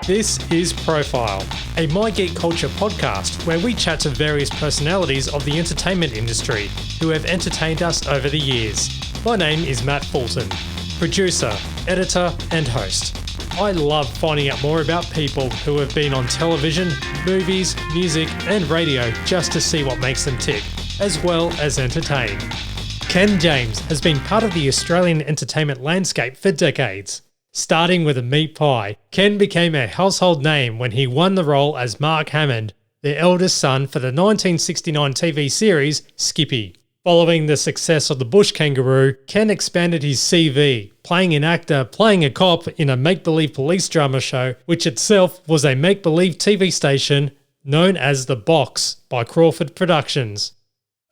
This is Profile, a My Geek Culture podcast where we chat to various personalities of the entertainment industry who have entertained us over the years. My name is Matt Fulton, producer, editor, and host. I love finding out more about people who have been on television, movies, music, and radio just to see what makes them tick, as well as entertain. Ken James has been part of the Australian entertainment landscape for decades. Starting with a meat pie, Ken became a household name when he won the role as Mark Hammond, the eldest son for the 1969 TV series Skippy. Following the success of the bush kangaroo, Ken expanded his CV, playing an actor playing a cop in a make-believe police drama show, which itself was a make-believe TV station known as The Box by Crawford Productions.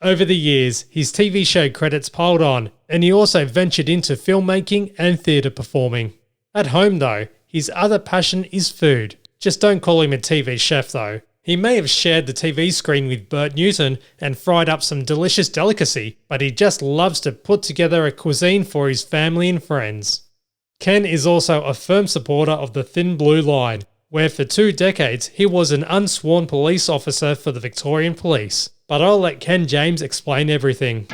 Over the years, his TV show credits piled on, and he also ventured into filmmaking and theatre performing. At home though, his other passion is food. Just don't call him a TV chef though. He may have shared the TV screen with Bert Newton and fried up some delicious delicacy, but he just loves to put together a cuisine for his family and friends. Ken is also a firm supporter of the Thin Blue Line, where for 2 decades he was an unsworn police officer for the Victorian Police. But I'll let Ken James explain everything.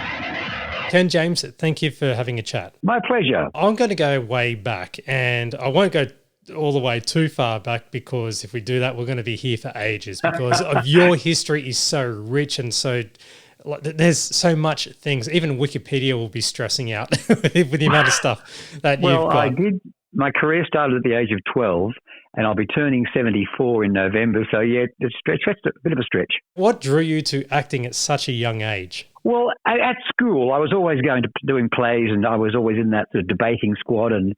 Ken James, thank you for having a chat. My pleasure. I'm going to go way back, and I won't go all the way too far back because if we do that, we're going to be here for ages because of your history is so rich and so there's so much things. Even Wikipedia will be stressing out with the amount of stuff that you've got. I did. My career started at the age of 12, and I'll be turning 74 in November. So yeah, it's a bit of a stretch. What drew you to acting at such a young age? Well, at school, I was always going to doing plays, and I was always in that sort of debating squad and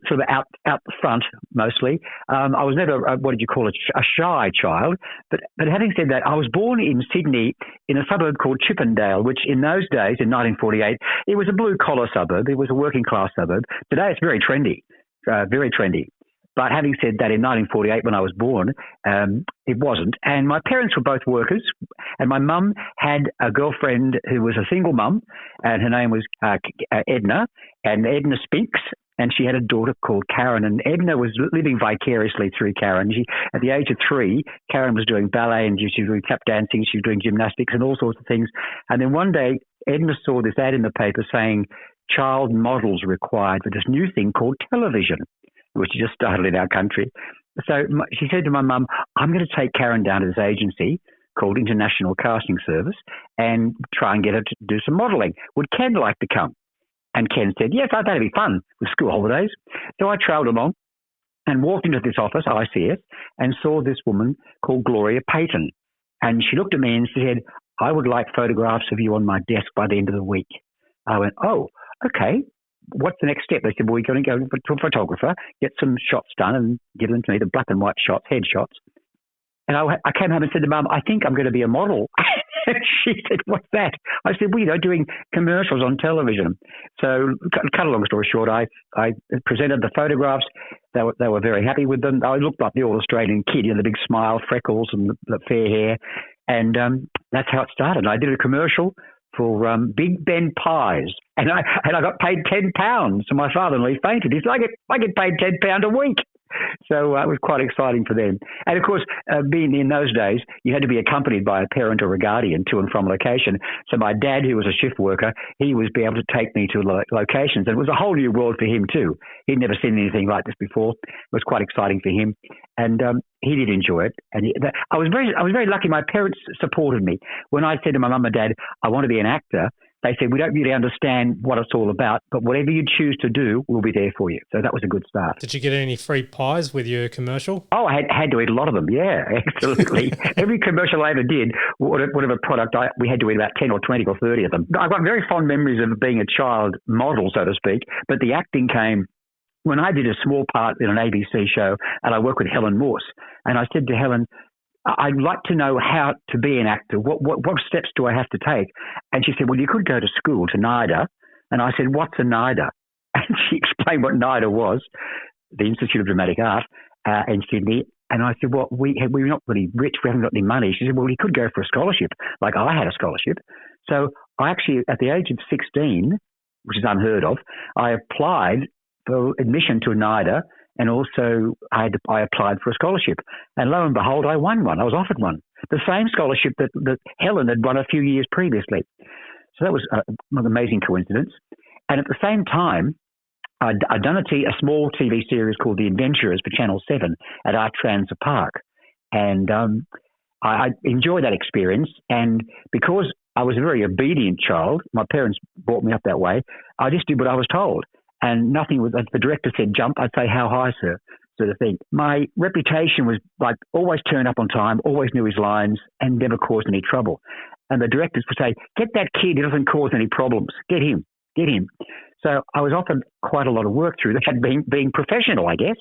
sort of out the front mostly. I was never, what did you call it, a shy child. But having said that, I was born in Sydney in a suburb called Chippendale, which in those days, in 1948, it was a blue-collar suburb. It was a working-class suburb. Today, it's very trendy, very trendy. But having said that, in 1948, when I was born, it wasn't. And my parents were both workers. And my mum had a girlfriend who was a single mum, and her name was Edna, and Edna Spinks. And she had a daughter called Karen. And Edna was living vicariously through Karen. At the age of 3, Karen was doing ballet and she was doing tap dancing. She was doing gymnastics and all sorts of things. And then one day, Edna saw this ad in the paper saying, child models required for this new thing called television, which just started in our country. So she said to my mum, I'm going to take Karen down to this agency called International Casting Service and try and get her to do some modelling. Would Ken like to come? And Ken said, yes, that'd be fun with school holidays. So I trailed along and walked into this office, ICS, and saw this woman called Gloria Payton. And she looked at me and she said, I would like photographs of you on my desk by the end of the week. I went, oh, okay. What's the next step? They said, well, we're going to go to a photographer, get some shots done and give them to me, the black and white shots, headshots. And I came home and said to Mum, I think I'm going to be a model. She said, what's that? I said, well, doing commercials on television. So cut a long story short, I presented the photographs. They were very happy with them. I looked like the all-Australian kid, the big smile, freckles and the fair hair. And that's how it started. I did a commercial for Big Ben pies, and I got paid £10. So my father-in-law fainted. He's like, I get paid £10 a week. So it was quite exciting for them. And of course, being in those days, you had to be accompanied by a parent or a guardian to and from location. So my dad, who was a shift worker, he was be able to take me to locations. And it was a whole new world for him too. He'd never seen anything like this before. It was quite exciting for him. And he did enjoy it. And I was very lucky. My parents supported me. When I said to my mum and dad, I want to be an actor, they said, we don't really understand what it's all about, but whatever you choose to do, we'll be there for you. So that was a good start. Did you get any free pies with your commercial? Oh, I had to eat a lot of them. Yeah, absolutely. Every commercial I ever did, whatever product, we had to eat about 10 or 20 or 30 of them. I've got very fond memories of being a child model, so to speak, but the acting came when I did a small part in an ABC show, and I worked with Helen Morse. And I said to Helen, I'd like to know how to be an actor. What steps do I have to take? And she said, well, you could go to school to NIDA. And I said, what's a NIDA? And she explained what NIDA was, the Institute of Dramatic Art in Sydney. And I said, well, we're not really rich. We haven't got any money. She said, well, you could go for a scholarship, like I had a scholarship. So I actually, at the age of 16, which is unheard of, I applied for admission to NIDA and also I applied for a scholarship. And lo and behold, I won one. I was offered one. The same scholarship that Helen had won a few years previously. So that was an amazing coincidence. And at the same time, I'd done a small TV series called The Adventurers for Channel 7 at Art Transit Park. And I enjoyed that experience. And because I was a very obedient child, my parents brought me up that way, I just did what I was told. And nothing was, if the director said jump, I'd say, how high, sir? Sort of thing. My reputation was like always turned up on time, always knew his lines, and never caused any trouble. And the directors would say, get that kid, he doesn't cause any problems. Get him. So I was offered quite a lot of work through that, being professional, I guess.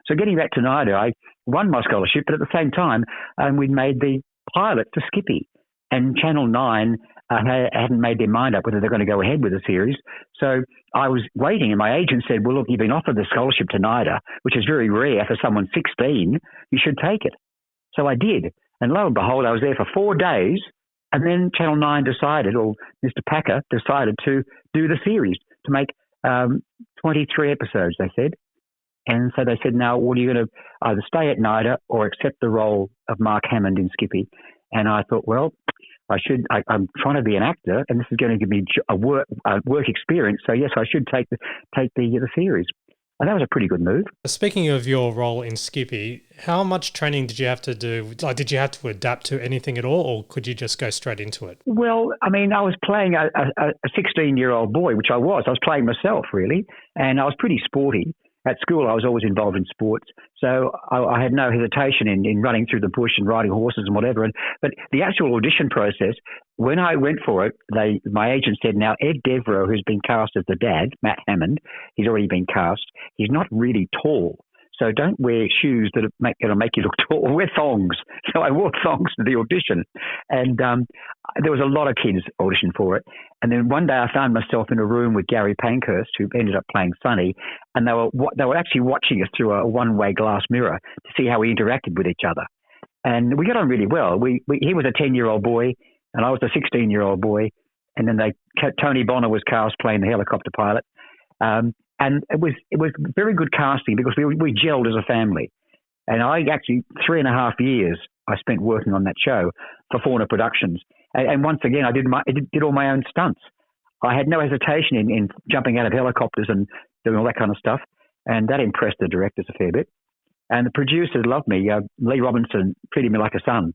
So getting back to NIDA, I won my scholarship, but at the same time, we'd made the pilot for Skippy. And Channel 9 hadn't made their mind up whether they're going to go ahead with the series. So I was waiting, and my agent said, well, look, you've been offered the scholarship to NIDA, which is very rare for someone 16. You should take it. So I did. And lo and behold, I was there for 4 days. And then Channel 9 decided, or Mr. Packer decided to do the series, to make 23 episodes, they said. And so they said, now, what are you going to either stay at NIDA or accept the role of Mark Hammond in Skippy? And I thought, well, I'm trying to be an actor, and this is going to give me a work experience. So yes, I should take the series. And that was a pretty good move. Speaking of your role in Skippy, how much training did you have to do? Like, did you have to adapt to anything at all, or could you just go straight into it? Well, I mean, I was playing a 16-year-old boy, which I was. I was playing myself, really, and I was pretty sporty. At school, I was always involved in sports, so I had no hesitation in running through the bush and riding horses and whatever. But the actual audition process, when I went for it, my agent said, now, Ed Devereaux, who's been cast as the dad, Matt Hammond, he's already been cast. He's not really tall, so don't wear shoes that are going to make you look tall. Wear thongs. So I wore thongs to the audition, and there was a lot of kids auditioned for it. And then one day I found myself in a room with Gary Pankhurst, who ended up playing Sonny, and they were actually watching us through a one-way glass mirror to see how we interacted with each other. And we got on really well. He was a 10-year-old boy, and I was a 16-year-old boy. And then Tony Bonner was cast playing the helicopter pilot. And it was very good casting because we gelled as a family. And I actually, 3.5 years I spent working on that show for Crawford Productions. And once again, I did all my own stunts. I had no hesitation in jumping out of helicopters and doing all that kind of stuff. And that impressed the directors a fair bit. And the producers loved me. Lee Robinson treated me like a son.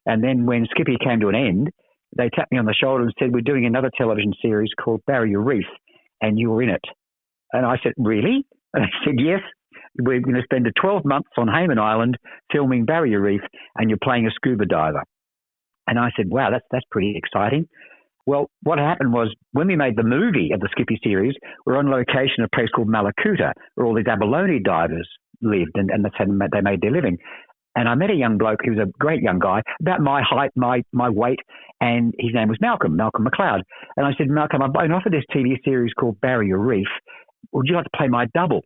And then when Skippy came to an end, they tapped me on the shoulder and said, we're doing another television series called Barrier Reef, and you're in it. And I said, really? And they said, yes. We're going to spend 12 months on Hayman Island filming Barrier Reef, and you're playing a scuba diver. And I said, wow, that's pretty exciting. Well, what happened was when we made the movie of the Skippy series, we're on location at a place called Malakuta, where all these abalone divers lived, and that's how they made their living. And I met a young bloke who was a great young guy, about my height, my weight, and his name was Malcolm McLeod. And I said, Malcolm, I've been offered this TV series called Barrier Reef. Would you like to play my double?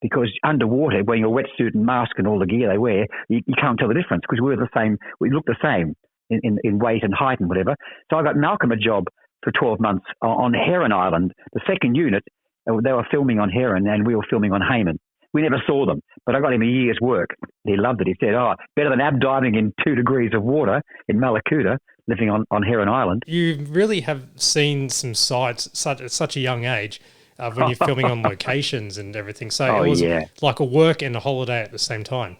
Because underwater, wearing a wetsuit and mask and all the gear they wear, you can't tell the difference because we look the same in weight and height and whatever. So I got Malcolm a job for 12 months on Heron Island, the second unit. They were filming on Heron and we were filming on Hayman. We never saw them, but I got him a year's work. He loved it. He said, better than ab diving in 2 degrees of water in Malakuta, living on Heron Island. You really have seen some sights at such a young age. When you're filming on locations and everything. So it was like a work and a holiday at the same time.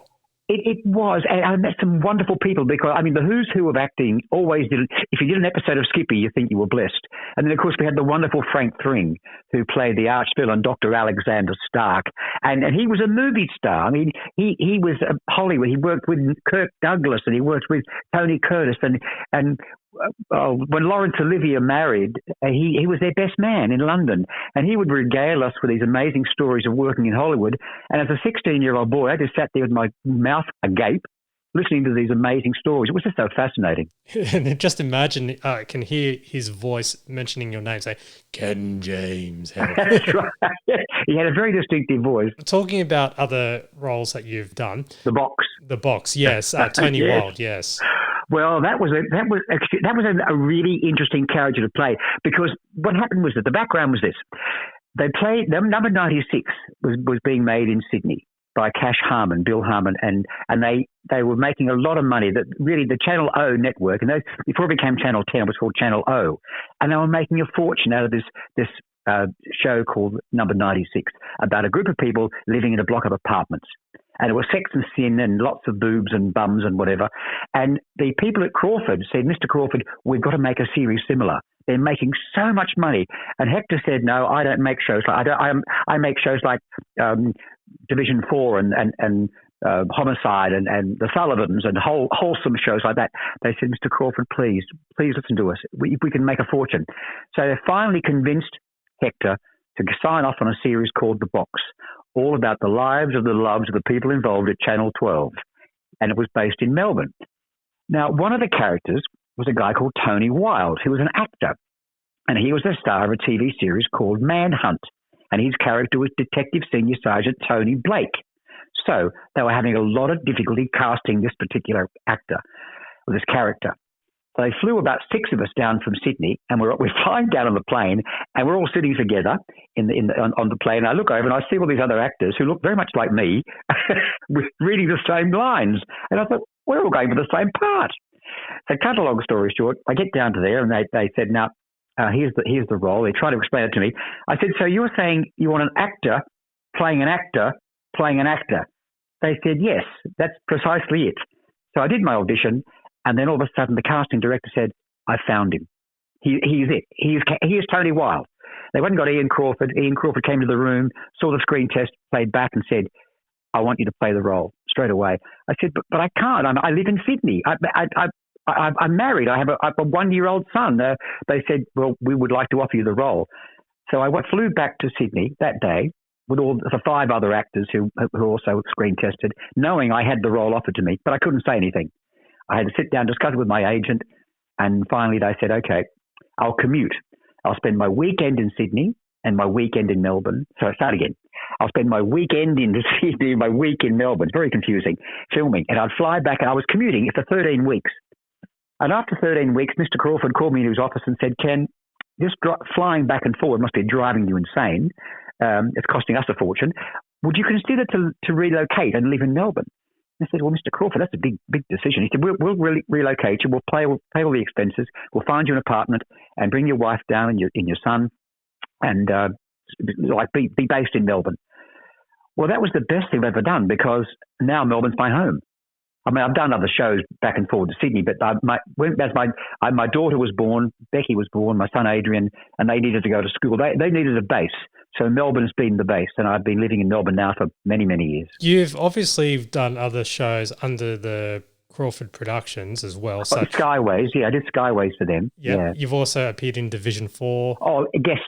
It was, and I met some wonderful people because, I mean, the who's who of acting always did, if you did an episode of Skippy, you think you were blessed. And then, of course, we had the wonderful Frank Thring, who played the arch-villain Dr. Alexander Stark. And he was a movie star. I mean, he was Hollywood. He worked with Kirk Douglas and he worked with Tony Curtis. And when Laurence Olivier married, he was their best man in London. And he would regale us with these amazing stories of working in Hollywood. And as a 16-year-old boy, I just sat there with my mouth agape, listening to these amazing stories. It was just so fascinating. And just imagine, I can hear his voice mentioning your name, say, Ken James. That's right. He had a very distinctive voice. Talking about other roles that you've done. The Box, yes. Tony yes. Wilde, yes. Well, that was a really interesting character to play because what happened was that the background was this. They played, number 96 was being made in Sydney. by Bill Harmon, and they were making a lot of money. That really the Channel O network, and before it became Channel 10, it was called Channel O, and they were making a fortune out of this show called Number 96 about a group of people living in a block of apartments. And it was sex and sin and lots of boobs and bums and whatever. And the people at Crawford said, Mr. Crawford, we've got to make a series similar. They're making so much money. And Hector said, no, I don't make shows like I make shows like Division 4 and Homicide and The Sullivans and wholesome shows like that. They said, Mr. Crawford, please listen to us. We can make a fortune. So they finally convinced Hector to sign off on a series called The Box, all about the lives of the loves of the people involved at Channel 12. And it was based in Melbourne. Now, one of the characters was a guy called Tony Wilde, who was an actor. And he was the star of a TV series called Manhunt. And his character was Detective Senior Sergeant Tony Blake. So they were having a lot of difficulty casting this particular actor, or this character. So they flew about 6 of us down from Sydney, and we're flying down on the plane, and we're all sitting together on the plane. I look over and I see all these other actors who look very much like me, reading the same lines. And I thought, we're all going for the same part. So cut a long story short, I get down to there, and they said, now, here's the role. They tried to explain it to me. I said, so you're saying you want an actor playing an actor playing an actor? They said, yes, that's precisely it. So I did my audition. And then all of a sudden, the casting director said, I found him. He's it. He is Tony Wilde. They hadn't got Ian Crawford. Ian Crawford came to the room, saw the screen test, played back and said, I want you to play the role straight away. I said, but I can't. I live in Sydney. I'm married. I have a 1-year-old son. They said, well, we would like to offer you the role. So I flew back to Sydney that day with all the 5 other actors who also screen tested, knowing I had the role offered to me, but I couldn't say anything. I had to sit down, discuss it with my agent, and finally they said, okay, I'll commute. I'll spend my weekend in Sydney and my weekend in Melbourne. So I start again. I'll spend my weekend in Sydney and my week in Melbourne. Very confusing, filming. And I'd fly back, and I was commuting for 13 weeks. And after 13 weeks, Mr. Crawford called me into his office and said, Ken, this flying back and forward must be driving you insane. It's costing us a fortune. Would you consider to relocate and live in Melbourne? I said, well, Mr. Crawford, that's a big decision. He said, we'll relocate you. We'll pay all the expenses. We'll find you an apartment and bring your wife down and your son and be based in Melbourne. Well, that was the best thing I've ever done, because now Melbourne's my home. I mean, I've done other shows back and forward to Sydney, but my daughter was born, Becky was born, my son Adrian, and they needed to go to school. They needed a base. So Melbourne's been the base, and I've been living in Melbourne now for many, many years. You've obviously done other shows under the Crawford Productions as well. Skyways, yeah, I did Skyways for them. Yep. Yeah. You've also appeared in Division 4. Oh, guest,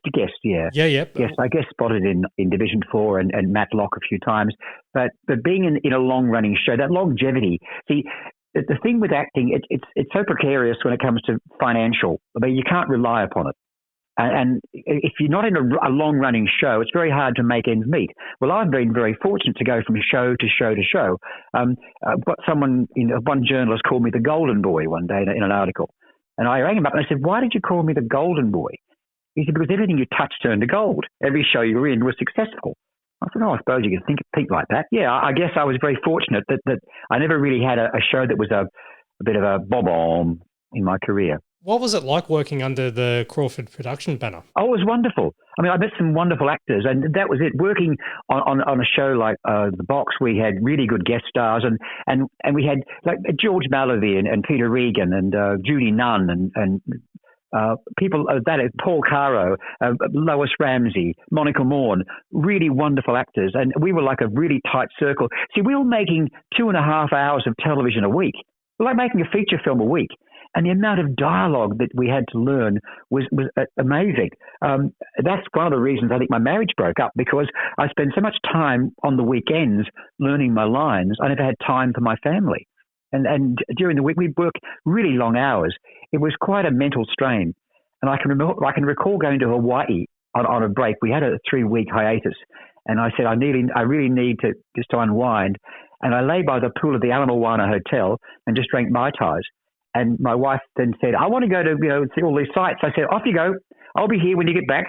yeah. Yeah, yep. Yes, I guest spotted in Division 4 and Matlock a few times. But being in a long-running show, that longevity, see, the thing with acting, it's so precarious when it comes to financial. I mean, you can't rely upon it. And if you're not in a long-running show, it's very hard to make ends meet. Well, I've been very fortunate to go from show to show to show. But one journalist called me the Golden Boy one day in an article. And I rang him up and I said, why did you call me the Golden Boy? He said, because everything you touched turned to gold. Every show you were in was successful. I said, I suppose you can think like that. Yeah, I guess I was very fortunate that I never really had a show that was a bit of a bob-omb in my career. What was it like working under the Crawford Production banner? Oh, it was wonderful. I mean, I met some wonderful actors, and that was it. Working on a show like The Box, we had really good guest stars, and we had like George Mallaby and Peter Regan and Judy Nunn and people Paul Caro, Lois Ramsey, Monica Morn, really wonderful actors, and we were like a really tight circle. See, we were making 2.5 hours of television a week. We're like making a feature film a week. And the amount of dialogue that we had to learn was amazing. That's one of the reasons I think my marriage broke up, because I spent so much time on the weekends learning my lines. I never had time for my family. And during the week, we'd work really long hours. It was quite a mental strain. And I can recall going to Hawaii on a break. We had a 3-week hiatus. And I said, I really need to just to unwind. And I lay by the pool of the Ala Moana Hotel and just drank Mai Tais. And my wife then said, I want to go to, see all these sites. I said, off you go. I'll be here when you get back.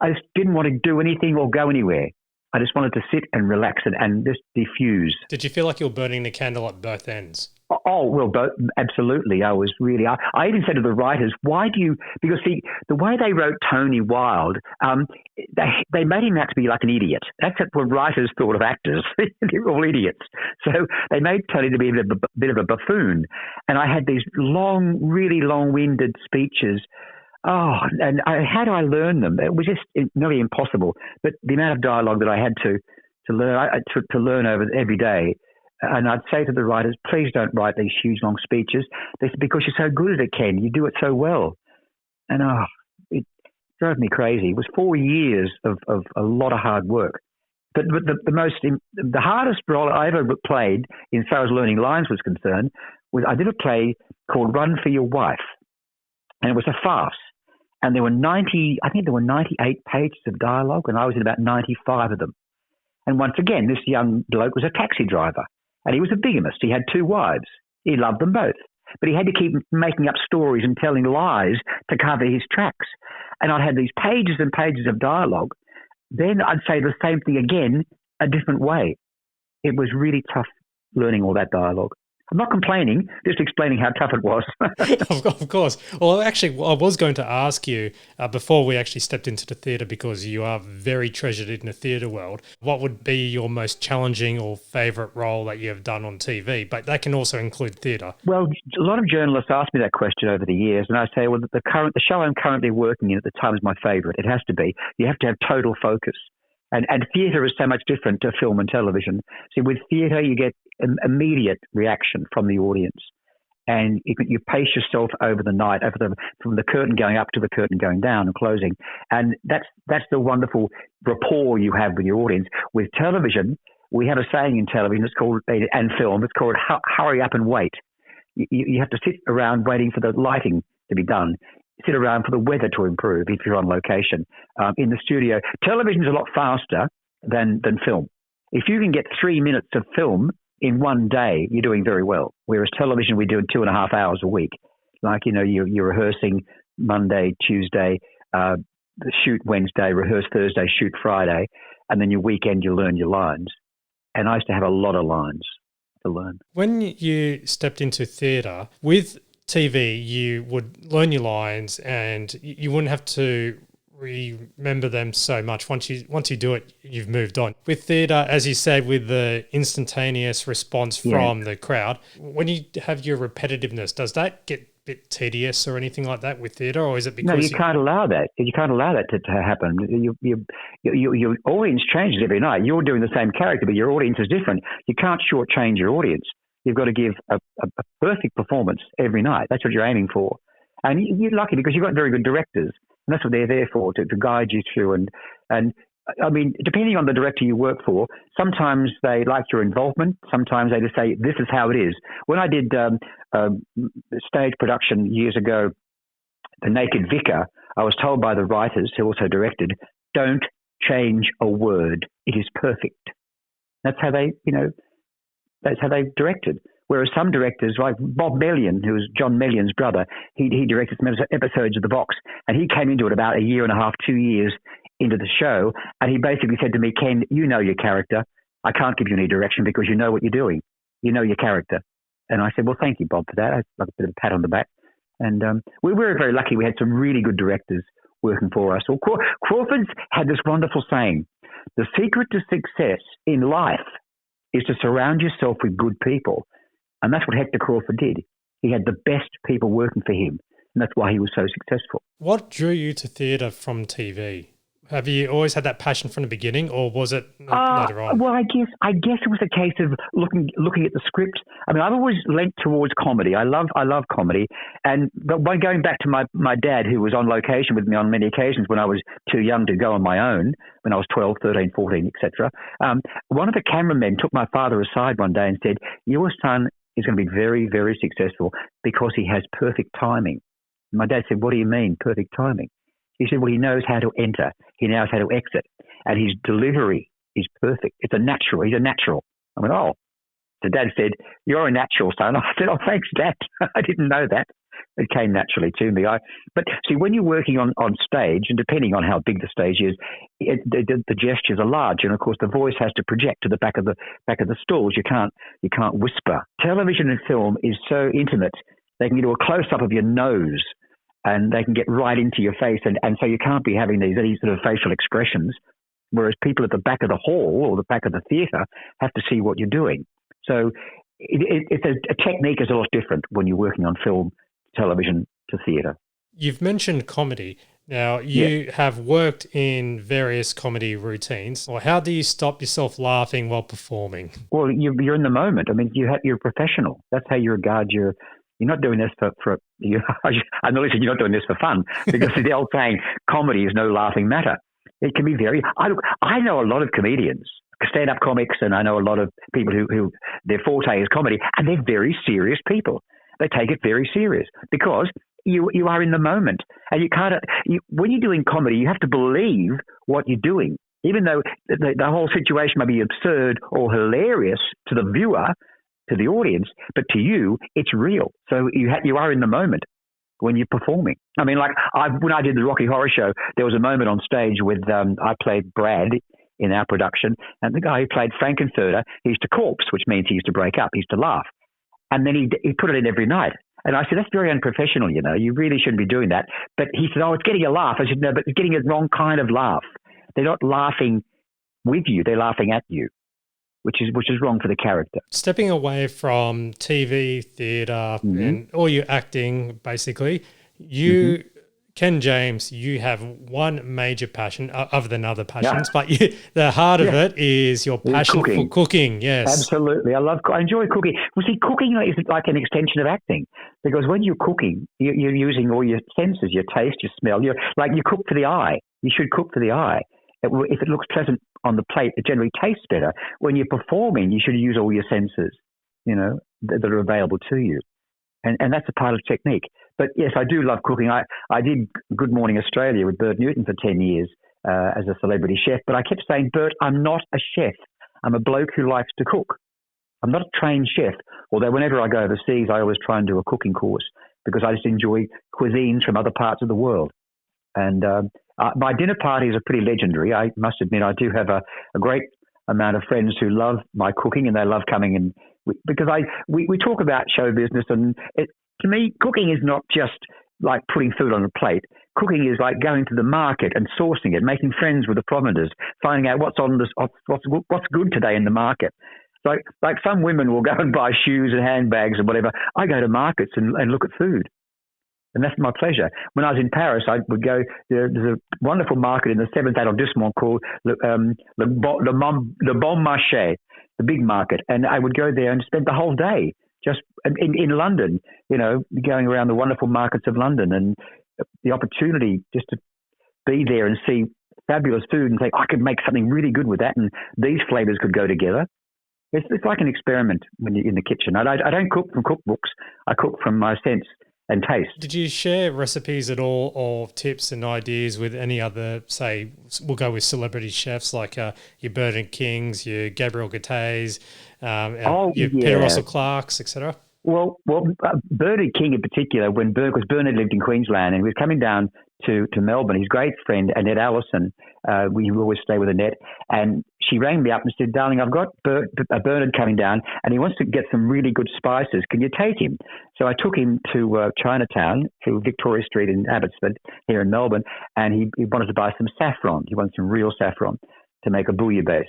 I just didn't want to do anything or go anywhere. I just wanted to sit and relax and just diffuse. Did you feel like you were burning the candle at both ends? Oh, well, absolutely. I was really, I even said to the writers, because see, the way they wrote Tony Wilde, they made him out to be like an idiot. That's what writers thought of actors. They're all idiots. So they made Tony to be a bit of a buffoon. And I had these really long-winded speeches. Oh, and how do I learn them? It was just nearly impossible. But the amount of dialogue that I had to learn over every day. And I'd say to the writers, please don't write these huge, long speeches. They said, because you're so good at it, Ken. You do it so well. And it drove me crazy. It was 4 years of a lot of hard work. But the hardest role I ever played, as far as learning lines was concerned, was I did a play called Run for Your Wife. And it was a farce. And there were 98 pages of dialogue, and I was in about 95 of them. And once again, this young bloke was a taxi driver. And he was a bigamist. He had 2 wives. He loved them both. But he had to keep making up stories and telling lies to cover his tracks. And I'd had these pages and pages of dialogue. Then I'd say the same thing again, a different way. It was really tough learning all that dialogue. I'm not complaining, just explaining how tough it was. Of course. Well, actually, I was going to ask you before we actually stepped into the theatre, because you are very treasured in the theatre world, what would be your most challenging or favourite role that you have done on TV? But that can also include theatre. Well, a lot of journalists ask me that question over the years, and I say, well, the show I'm currently working in at the time is my favourite. It has to be. You have to have total focus. And theatre is so much different to film and television. See, with theatre, you get an immediate reaction from the audience. And you pace yourself over the night, from the curtain going up to the curtain going down and closing. And that's the wonderful rapport you have with your audience. With television, we have a saying in television, and film, it's called hurry up and wait. You have to sit around waiting for the lighting to be done. Sit around for the weather to improve if you're on location. In the studio, television's a lot faster than film. If you can get 3 minutes of film in one day, you're doing very well. Whereas television, we do in 2.5 hours a week. Like, you're rehearsing Monday, Tuesday, shoot Wednesday, rehearse Thursday, shoot Friday, and then your weekend you learn your lines. And I used to have a lot of lines to learn. When you stepped into theatre, with TV, you would learn your lines and you wouldn't have to remember them so much. Once you do it, you've moved on. With theatre, as you said, with the instantaneous response from the crowd, when you have your repetitiveness, does that get a bit tedious or anything like that with theatre, or is it because... No, you can't allow that. You can't allow that to happen. Your audience changes every night. You're doing the same character, but your audience is different. You can't shortchange your audience. You've got to give a perfect performance every night. That's what you're aiming for. And you're lucky because you've got very good directors. And that's what they're there for, to guide you through. And I mean, depending on the director you work for, sometimes they like your involvement. Sometimes they just say, this is how it is. When I did a stage production years ago, The Naked Vicar, I was told by the writers, who also directed, don't change a word. It is perfect. That's how they directed. Whereas some directors, like Bob Mellion, who was John Mellion's brother, he directed some episodes of The Box, and he came into it about 1.5 years, 2 years into the show, and he basically said to me, Ken, you know your character. I can't give you any direction because you know what you're doing. You know your character. And I said, well, thank you, Bob, for that. I like a bit of a pat on the back. And we were very lucky. We had some really good directors working for us. Well, Crawford's had this wonderful saying, the secret to success in life is to surround yourself with good people. And that's what Hector Crawford did. He had the best people working for him, and that's why he was so successful. What drew you to theatre from TV? Have you always had that passion from the beginning, or was it later on? Well, I guess it was a case of looking at the script. I mean, I've always leant towards comedy. I love comedy, but by going back to my dad, who was on location with me on many occasions when I was too young to go on my own, when I was 12, 13, 14, etc. One of the cameramen took my father aside one day and said, "Your son is going to be very, very successful because he has perfect timing." And my dad said, "What do you mean, perfect timing?" He said, well, he knows how to enter. He knows how to exit. And his delivery is perfect. It's a natural. He's a natural. I went, oh. So Dad said, you're a natural, son. I said, oh, thanks, Dad. I didn't know that. It came naturally to me. But see, when you're working on stage, and depending on how big the stage is, the gestures are large, and of course the voice has to project to the back of the stalls. You can't whisper. Television and film is so intimate. They can do a close up of your nose, and they can get right into your face, and so you can't be having these sort of facial expressions. Whereas people at the back of the hall or the back of the theatre have to see what you're doing. So it's a technique is a lot different when you're working on film, television to theatre. You've mentioned comedy. Now, you have worked in various comedy routines. Or how do you stop yourself laughing while performing? Well, you're in the moment. I mean, you're a professional. That's how you regard your. You're not doing this for you. I know you're not doing this for fun, because the old saying, comedy is no laughing matter. It can be very. I know a lot of comedians, stand-up comics, and I know a lot of people who their forte is comedy, and they're very serious people. They take it very serious because you are in the moment, and you can't. When you're doing comedy, you have to believe what you're doing, even though the whole situation may be absurd or hilarious to the viewer, to the audience, but to you, it's real. So you are in the moment when you're performing. I mean, like when I did the Rocky Horror Show, there was a moment on stage with I played Brad in our production, and the guy who played Frankenfurter, he used to corpse, which means he used to break up, he used to laugh. And then he put it in every night. And I said, that's very unprofessional, you really shouldn't be doing that. But he said, oh, it's getting a laugh. I said, no, but it's getting a wrong kind of laugh. They're not laughing with you, they're laughing at you, which is wrong for the character. Stepping away from TV, theatre, and all your acting, basically, you, Ken James, you have one major passion other than other passions, but the heart of it is your passion for cooking. Yes, absolutely. I enjoy cooking. Well, see, cooking is like an extension of acting, because when you're cooking, you're using all your senses, your taste, your smell. You cook for the eye. You should cook for the eye. If it looks pleasant on the plate, it generally tastes better. When you're performing, you should use all your senses, that are available to you. And that's a part of technique. But yes, I do love cooking. I did Good Morning Australia with Bert Newton for 10 years as a celebrity chef. But I kept saying, Bert, I'm not a chef. I'm a bloke who likes to cook. I'm not a trained chef. Although whenever I go overseas, I always try and do a cooking course, because I just enjoy cuisines from other parts of the world. And my dinner parties are pretty legendary. I must admit, I do have a great amount of friends who love my cooking, and they love coming in because we talk about show business, and to me, cooking is not just like putting food on a plate. Cooking is like going to the market and sourcing it, making friends with the proveneurs, finding out what's good today in the market. Like some women will go and buy shoes and handbags and whatever. I go to markets and look at food. And that's my pleasure. When I was in Paris, I would go, there's a wonderful market in the 7th arrondissement called Le Bon Marché, the big market. And I would go there and spend the whole day just in London, going around the wonderful markets of London, and the opportunity just to be there and see fabulous food and think, I could make something really good with that, and these flavors could go together. It's like an experiment when you're in the kitchen. I don't cook from cookbooks. I cook from my sense and taste. Did you share recipes at all, or tips and ideas with any other, say, we'll go with celebrity chefs like your Bernard Kings, your Gabriel Gattez, your Peter Russell Clarks, etc.? Well, Bernard King in particular, because Bernard lived in Queensland, and he was coming down to Melbourne. His great friend, Annette Allison, we always stay with Annette, and she rang me up and said, darling, I've got Bernard coming down, and he wants to get some really good spices. Can you take him? So I took him to Chinatown, to Victoria Street in Abbotsford, here in Melbourne, and he wanted to buy some saffron. He wanted some real saffron to make a bouillabaisse.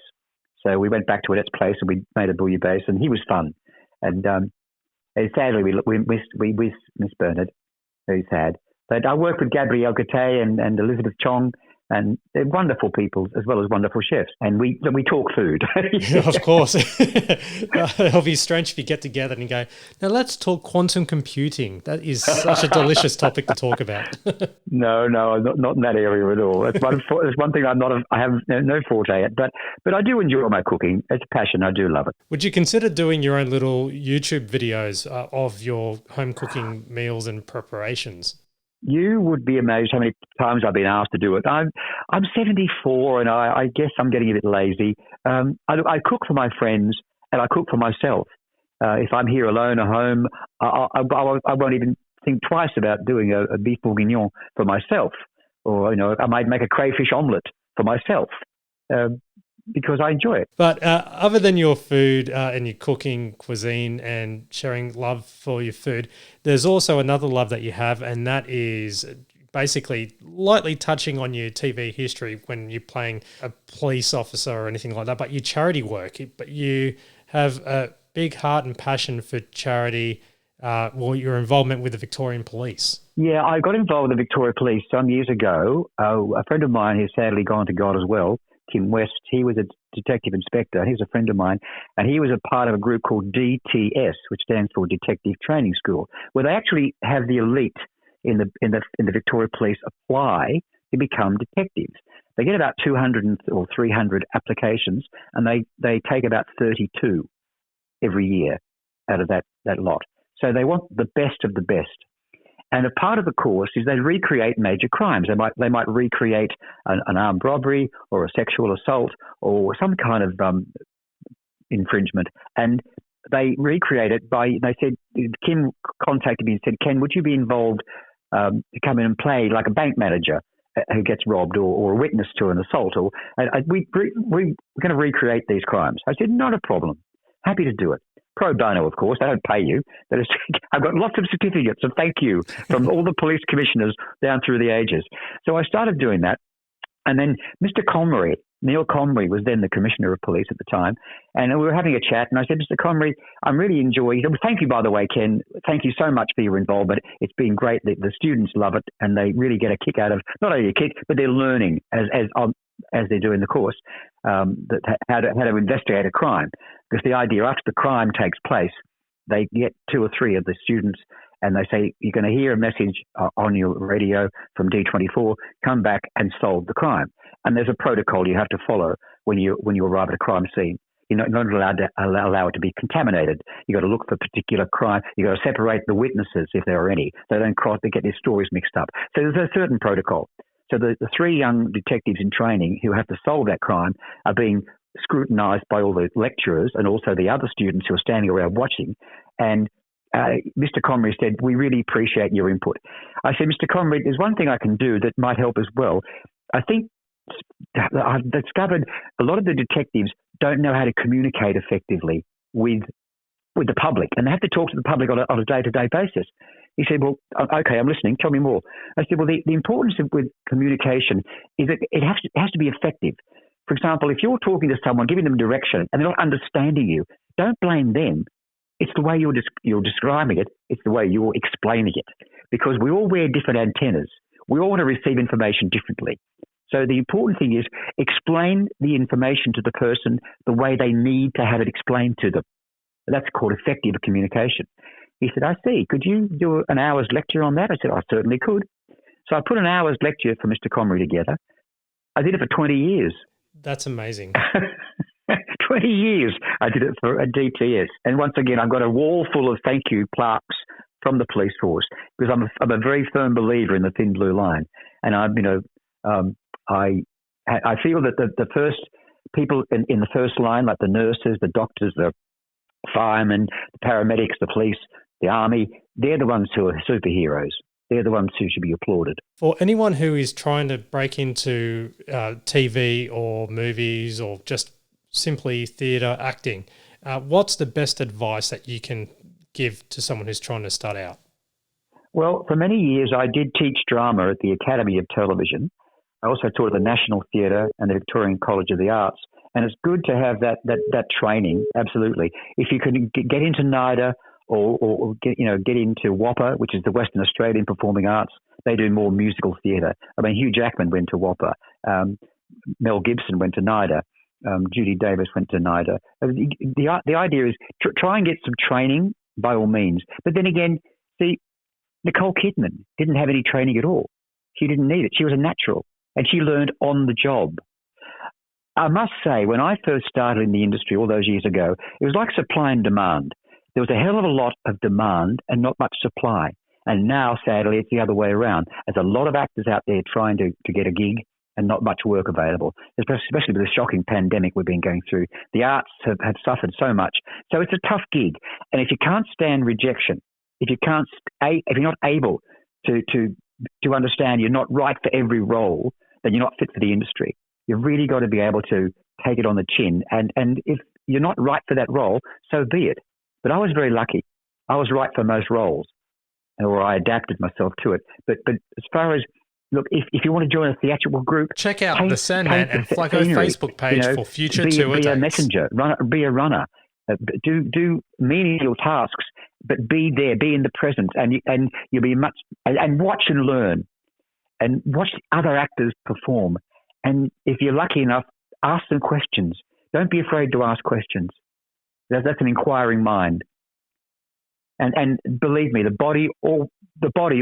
So we went back to Annette's place, and we made a bouillabaisse, and he was fun. And sadly, we missed Bernard. Very sad. But I worked with Gabrielle Gattez and Elizabeth Chong, and they're wonderful people as well as wonderful chefs. And we talk food. Yeah, of course. It'll be strange if you get together and you go, now let's talk quantum computing. That is such a delicious topic to talk about. No, not in that area at all. It's one thing I have no forte at, but I do enjoy my cooking. It's a passion. I do love it. Would you consider doing your own little YouTube videos of your home cooking meals and preparations? You would be amazed how many times I've been asked to do it. I'm 74, and I guess I'm getting a bit lazy. I cook for my friends, and I cook for myself. If I'm here alone at home, I won't even think twice about doing a beef bourguignon for myself, or I might make a crayfish omelette for myself because I enjoy it. But other than your food and your cooking, cuisine, and sharing love for your food, there's also another love that you have, and that is basically lightly touching on your TV history when you're playing a police officer or anything like that, but your charity work. But you have a big heart and passion for charity, your involvement with the Victorian Police. Yeah, I got involved with the Victorian Police some years ago. A friend of mine who's sadly gone to God as well, Tim West, he was a detective inspector. He's a friend of mine, and he was a part of a group called DTS, which stands for Detective Training School, where they actually have the elite in the Victoria Police apply to become detectives. They get about 200 or 300 applications, and they take about 32 every year out of that lot. So they want the best of the best. And a part of the course is they recreate major crimes. They might recreate an armed robbery or a sexual assault or some kind of infringement. And they recreate it they said, Kim contacted me and said, Ken, would you be involved to come in and play like a bank manager who gets robbed or a witness to an assault? We're going to recreate these crimes. I said, not a problem. Happy to do it. Pro bono, of course. They don't pay you. I've got lots of certificates of thank you from all the police commissioners down through the ages. So I started doing that. And then Mr. Connery, Neil Connery, was then the Commissioner of Police at the time. And we were having a chat. And I said, Mr. Connery, I'm really enjoying it. Thank you, by the way, Ken. Thank you so much for your involvement. It's been great. The students love it. And they really get a kick out of, not only a kick, but they're learning as they're doing the course, how to investigate a crime. Because the idea, after the crime takes place, they get 2 or 3 of the students and they say, you're going to hear a message on your radio from D24, come back and solve the crime. And there's a protocol you have to follow when you arrive at a crime scene. You're not allowed to allow it to be contaminated. You've got to look for particular crime. You've got to separate the witnesses if there are any. They don't get their stories mixed up. So there's a certain protocol. So the 3 young detectives in training who have to solve that crime are being scrutinized by all the lecturers and also the other students who are standing around watching. And Mr. Connery said, we really appreciate your input. I said, Mr. Connery, there's one thing I can do that might help as well. I think I've discovered a lot of the detectives don't know how to communicate effectively with the public, and they have to talk to the public on a day-to-day basis. He said, well, okay, I'm listening. Tell me more. I said, well, the importance with communication is that it has to be effective. For example, if you're talking to someone, giving them direction, and they're not understanding you, don't blame them. It's the way you're describing it. It's the way you're explaining it. Because we all wear different antennas. We all want to receive information differently. So the important thing is explain the information to the person the way they need to have it explained to them. That's called effective communication. He said, I see. Could you do an hour's lecture on that? I said, I certainly could. So I put an hour's lecture for Mr. Connery together. I did it for 20 years. That's amazing. 20 years I did it for a DTS. And once again, I've got a wall full of thank you plaques from the police force because I'm a very firm believer in the thin blue line. And I feel that the first people in the first line, like the nurses, the doctors, the firemen, the paramedics, the police, the army, they're the ones who are superheroes. They're the ones who should be applauded. For anyone who is trying to break into TV or movies or just simply theatre acting, what's the best advice that you can give to someone who's trying to start out? Well, for many years, I did teach drama at the Academy of Television. I also taught at the National Theatre and the Victorian College of the Arts. And it's good to have that training, absolutely. If you can get into NIDA or get into WAPA, which is the Western Australian Performing Arts, they do more musical theatre. I mean, Hugh Jackman went to WAPA. Mel Gibson went to NIDA. Judy Davis went to NIDA. The idea is try and get some training by all means. But then again, see, Nicole Kidman didn't have any training at all. She didn't need it. She was a natural, and she learned on the job. I must say, when I first started in the industry all those years ago, it was like supply and demand. There was a hell of a lot of demand and not much supply. And now, sadly, it's the other way around. There's a lot of actors out there trying to get a gig and not much work available, especially with the shocking pandemic we've been going through. The arts have suffered so much. So it's a tough gig. And if you can't stand rejection, if you're not able to understand you're not right for every role, then you're not fit for the industry. You've really got to be able to take it on the chin. And if you're not right for that role, so be it. But I was very lucky. I was right for most roles, or I adapted myself to it. But as far as, look, if you want to join a theatrical group, check out the Sandman and Flacco Facebook page for future tour dates. Be a messenger, be a runner, do menial tasks, but be there, be in the present, and you'll be and watch and learn, and watch other actors perform. And if you're lucky enough, ask them questions. Don't be afraid to ask questions. That's an inquiring mind. And believe me, the body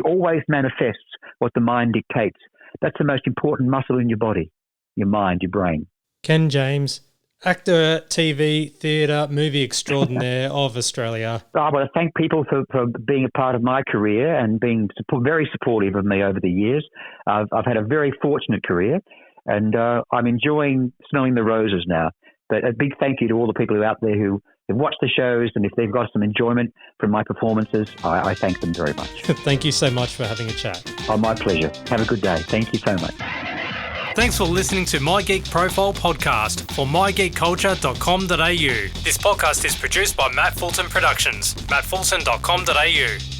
always manifests what the mind dictates. That's the most important muscle in your body, your mind, your brain. Ken James, actor, TV, theatre, movie extraordinaire of Australia. I want to thank people for being a part of my career and being very supportive of me over the years. I've had a very fortunate career, and I'm enjoying smelling the roses now. But a big thank you to all the people out there who have watched the shows, and if they've got some enjoyment from my performances, I thank them very much. Thank you so much for having a chat. Oh, my pleasure. Have a good day. Thank you so much. Thanks for listening to My Geek Profile podcast for mygeekculture.com.au. This podcast is produced by Matt Fulton Productions, mattfulton.com.au.